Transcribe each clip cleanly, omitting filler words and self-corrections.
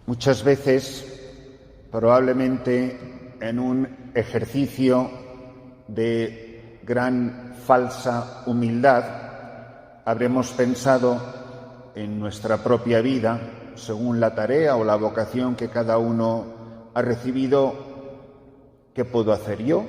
Muchas veces, probablemente en un ejercicio de gran falsa humildad, habremos pensado en nuestra propia vida, según la tarea o la vocación que cada uno ha recibido, ¿qué puedo hacer yo?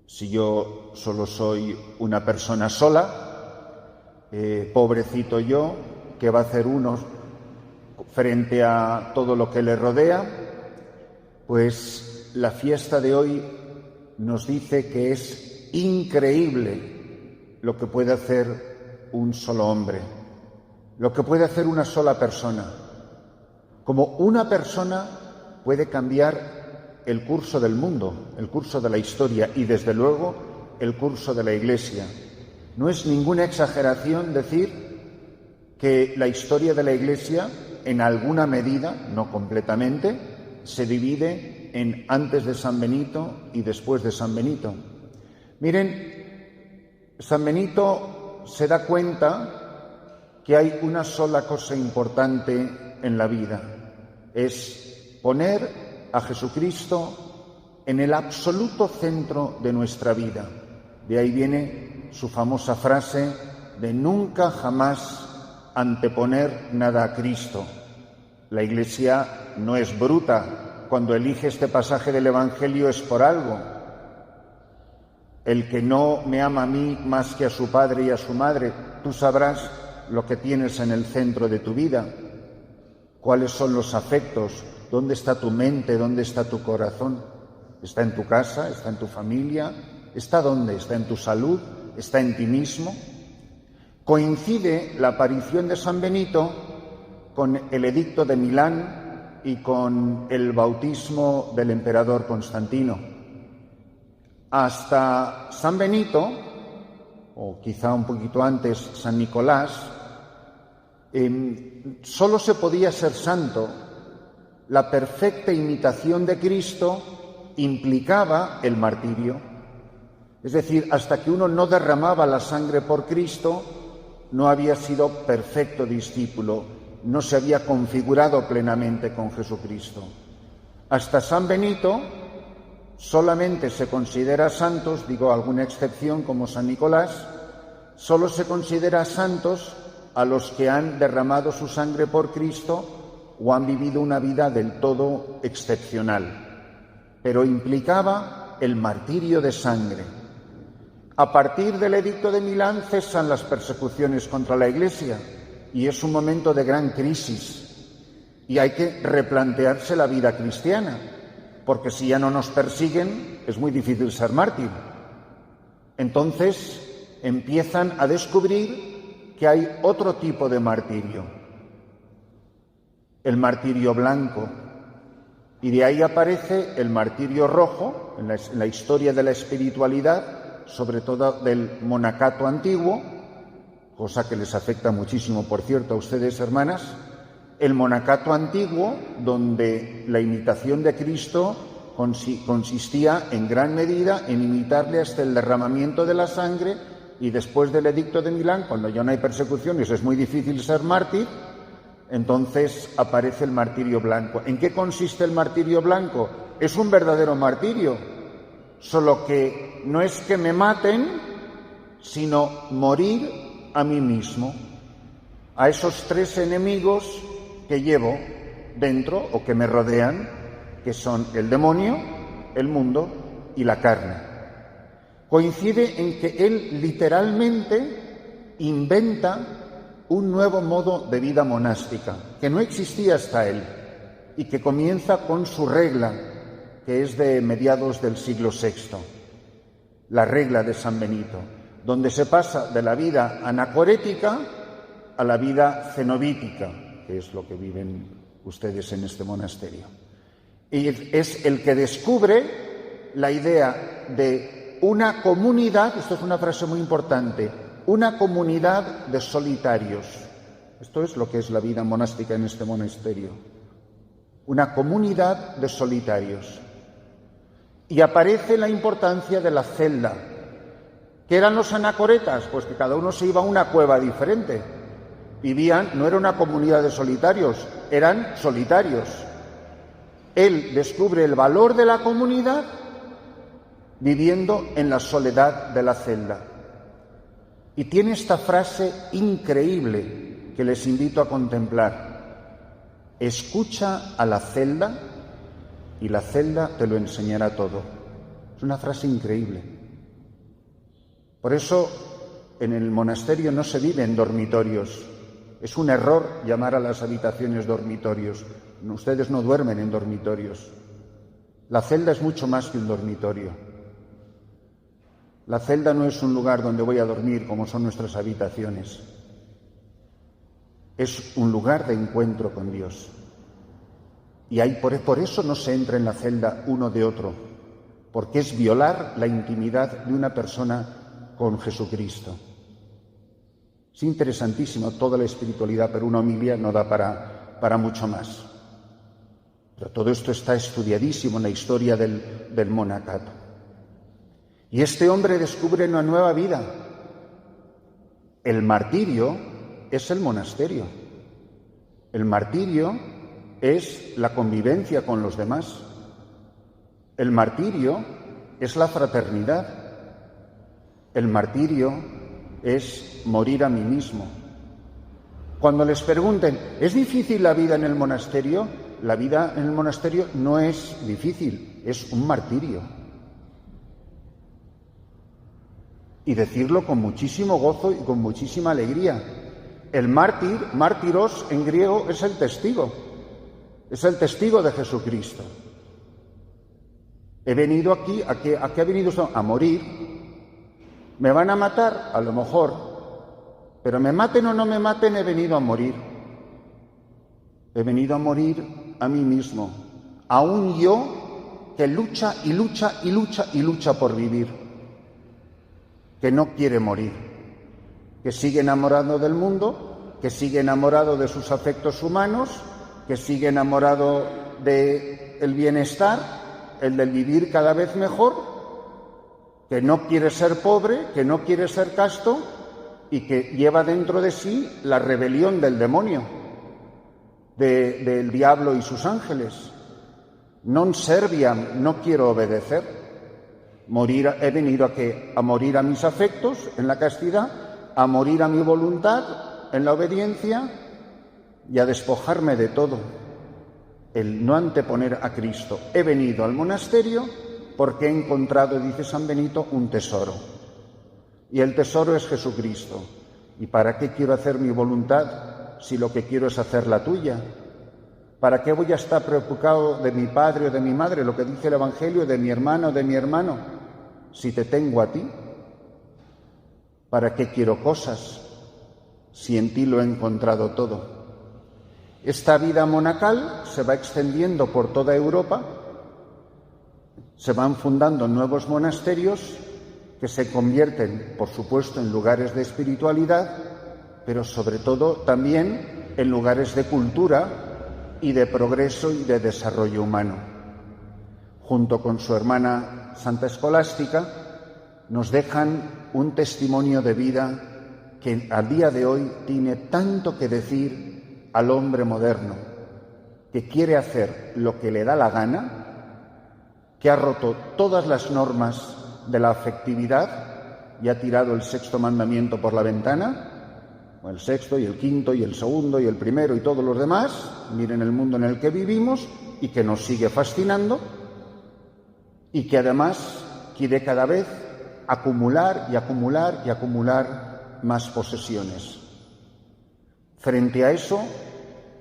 Si yo solo soy una persona sola, pobrecito yo, ¿qué va a hacer uno frente a todo lo que le rodea? Pues la fiesta de hoy nos dice que es increíble lo que puede hacer un solo hombre, lo que puede hacer una sola persona. Como una persona puede cambiar el curso del mundo, el curso de la historia y, desde luego, el curso de la Iglesia. No es ninguna exageración decir que la historia de la Iglesia, en alguna medida, no completamente, se divide en antes de San Benito y después de San Benito. Miren, San Benito se da cuenta que hay una sola cosa importante en la vida, es poner a Jesucristo en el absoluto centro de nuestra vida. De ahí viene su famosa frase de nunca jamás anteponer nada a Cristo. La Iglesia no es bruta. Cuando elige este pasaje del Evangelio es por algo. El que no me ama a mí más que a su padre y a su madre, tú sabrás lo que tienes en el centro de tu vida. ¿Cuáles son los afectos? ¿Dónde está tu mente? ¿Dónde está tu corazón? ¿Está en tu casa? ¿Está en tu familia? ¿Está dónde? ¿Está en tu salud? ¿Está en ti mismo? Coincide la aparición de San Benito con el edicto de Milán y con el bautismo del emperador Constantino. Hasta San Benito, o quizá un poquito antes San Nicolás, solo se podía ser santo. La perfecta imitación de Cristo implicaba el martirio. Es decir, hasta que uno no derramaba la sangre por Cristo, no había sido perfecto discípulo, no se había configurado plenamente con Jesucristo. Hasta San Benito solamente se considera santos, digo alguna excepción como San Nicolás, solo se considera santos a los que han derramado su sangre por Cristo o han vivido una vida del todo excepcional, pero implicaba el martirio de sangre. A partir del edicto de Milán cesan las persecuciones contra la Iglesia y es un momento de gran crisis y hay que replantearse la vida cristiana, porque si ya no nos persiguen es muy difícil ser mártir. Entonces empiezan a descubrir que hay otro tipo de martirio, el martirio blanco, y de ahí aparece el martirio rojo en la historia de la espiritualidad, sobre todo del monacato antiguo, cosa que les afecta muchísimo, por cierto, a ustedes, hermanas, el monacato antiguo, donde la imitación de Cristo consistía en gran medida en imitarle hasta el derramamiento de la sangre, y después del edicto de Milán, cuando ya no hay persecuciones, es muy difícil ser mártir. Entonces aparece el martirio blanco. ¿En qué consiste el martirio blanco? Es un verdadero martirio, solo que no es que me maten, sino morir a mí mismo, a esos tres enemigos que llevo dentro o que me rodean, que son el demonio, el mundo y la carne. Coincide en que él literalmente inventa un nuevo modo de vida monástica, que no existía hasta él, y que comienza con su regla, que es de mediados del siglo VI, la regla de San Benito, donde se pasa de la vida anacorética a la vida cenobítica, que es lo que viven ustedes en este monasterio. Y es el que descubre la idea de una comunidad, esto es una frase muy importante, una comunidad de solitarios. Esto es lo que es la vida monástica en este monasterio. Una comunidad de solitarios. Y aparece la importancia de la celda. ¿Qué eran los anacoretas? Pues que cada uno se iba a una cueva diferente. Vivían, no era una comunidad de solitarios, eran solitarios. Él descubre el valor de la comunidad viviendo en la soledad de la celda. Y tiene esta frase increíble que les invito a contemplar. Escucha a la celda y la celda te lo enseñará todo. Es una frase increíble. Por eso en el monasterio no se vive en dormitorios. Es un error llamar a las habitaciones dormitorios. Ustedes no duermen en dormitorios. La celda es mucho más que un dormitorio. La celda no es un lugar donde voy a dormir como son nuestras habitaciones. Es un lugar de encuentro con Dios. Y por eso no se entra en la celda uno de otro, porque es violar la intimidad de una persona con Jesucristo. Es interesantísimo toda la espiritualidad, pero una homilia no da para mucho más. Pero todo esto está estudiadísimo en la historia del monacato. Y este hombre descubre una nueva vida. El martirio es el monasterio. El martirio es la convivencia con los demás. El martirio es la fraternidad. El martirio es morir a mí mismo. Cuando les pregunten, ¿es difícil la vida en el monasterio? La vida en el monasterio no es difícil, es un martirio. Y decirlo con muchísimo gozo y con muchísima alegría. El mártir, mártiros en griego, es el testigo de Jesucristo. He venido aquí, ¿a qué ha venido usted? A morir. ¿Me van a matar? A lo mejor. Pero me maten o no me maten, he venido a morir. He venido a morir a mí mismo. A un yo que lucha y lucha y lucha y lucha por vivir. Que no quiere morir. Que sigue enamorado del mundo, que sigue enamorado de sus afectos humanos, que sigue enamorado del bienestar, el del vivir cada vez mejor, que no quiere ser pobre, que no quiere ser casto y que lleva dentro de sí la rebelión del demonio, del diablo y sus ángeles. Non serviam, no quiero obedecer. He venido a morir a mis afectos en la castidad, a morir a mi voluntad en la obediencia y a despojarme de todo. El no anteponer a Cristo. He venido al monasterio porque he encontrado, dice San Benito, un tesoro. Y el tesoro es Jesucristo. ¿Y para qué quiero hacer mi voluntad si lo que quiero es hacer la tuya? ¿Para qué voy a estar preocupado de mi padre o de mi madre, lo que dice el Evangelio, de mi hermano o de mi hermano, si te tengo a ti? ¿Para qué quiero cosas si en ti lo he encontrado todo? Esta vida monacal se va extendiendo por toda Europa, se van fundando nuevos monasterios que se convierten, por supuesto, en lugares de espiritualidad, pero sobre todo también en lugares de cultura y de progreso y de desarrollo humano. Junto con su hermana Santa Escolástica, nos dejan un testimonio de vida que al día de hoy tiene tanto que decir al hombre moderno, que quiere hacer lo que le da la gana, que ha roto todas las normas de la afectividad y ha tirado el sexto mandamiento por la ventana, o el sexto y el quinto y el segundo y el primero y todos los demás. Miren el mundo en el que vivimos y que nos sigue fascinando y que además quiere cada vez acumular y acumular y acumular más posesiones. Frente a eso,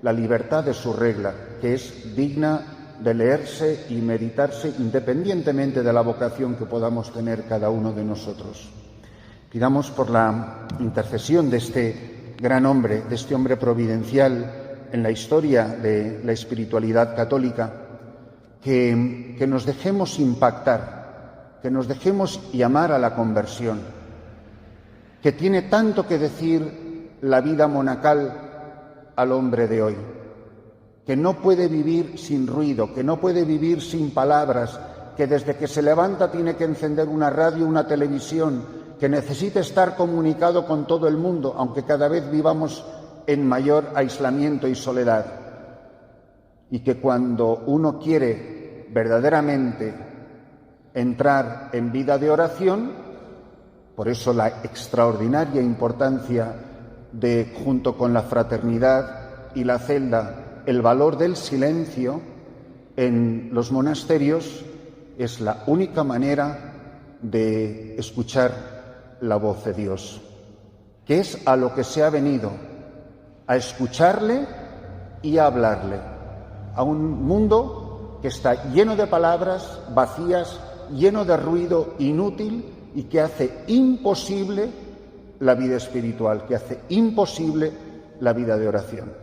la libertad es su regla, que es digna de leerse y meditarse independientemente de la vocación que podamos tener cada uno de nosotros. Pidamos por la intercesión de este gran hombre, de este hombre providencial en la historia de la espiritualidad católica, que nos dejemos impactar, que nos dejemos llamar a la conversión, que tiene tanto que decir la vida monacal al hombre de hoy, que no puede vivir sin ruido, que no puede vivir sin palabras, que desde que se levanta tiene que encender una radio, una televisión, que necesita estar comunicado con todo el mundo, aunque cada vez vivamos en mayor aislamiento y soledad. y que cuando uno quiere verdaderamente entrar en vida de oración, por eso la extraordinaria importancia de, junto con la fraternidad y la celda, el valor del silencio en los monasterios, es la única manera de escuchar la voz de Dios, que es a lo que se ha venido, a escucharle y a hablarle, a un mundo que está lleno de palabras vacías, lleno de ruido inútil y que hace imposible la vida espiritual, que hace imposible la vida de oración.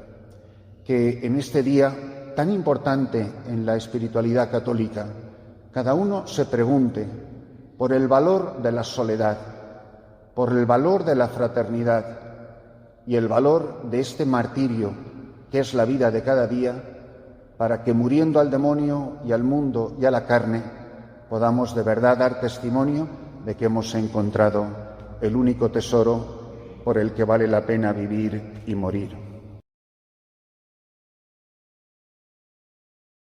Que en este día tan importante en la espiritualidad católica, cada uno se pregunte por el valor de la soledad, por el valor de la fraternidad y el valor de este martirio que es la vida de cada día, para que muriendo al demonio y al mundo y a la carne podamos de verdad dar testimonio de que hemos encontrado el único tesoro por el que vale la pena vivir y morir.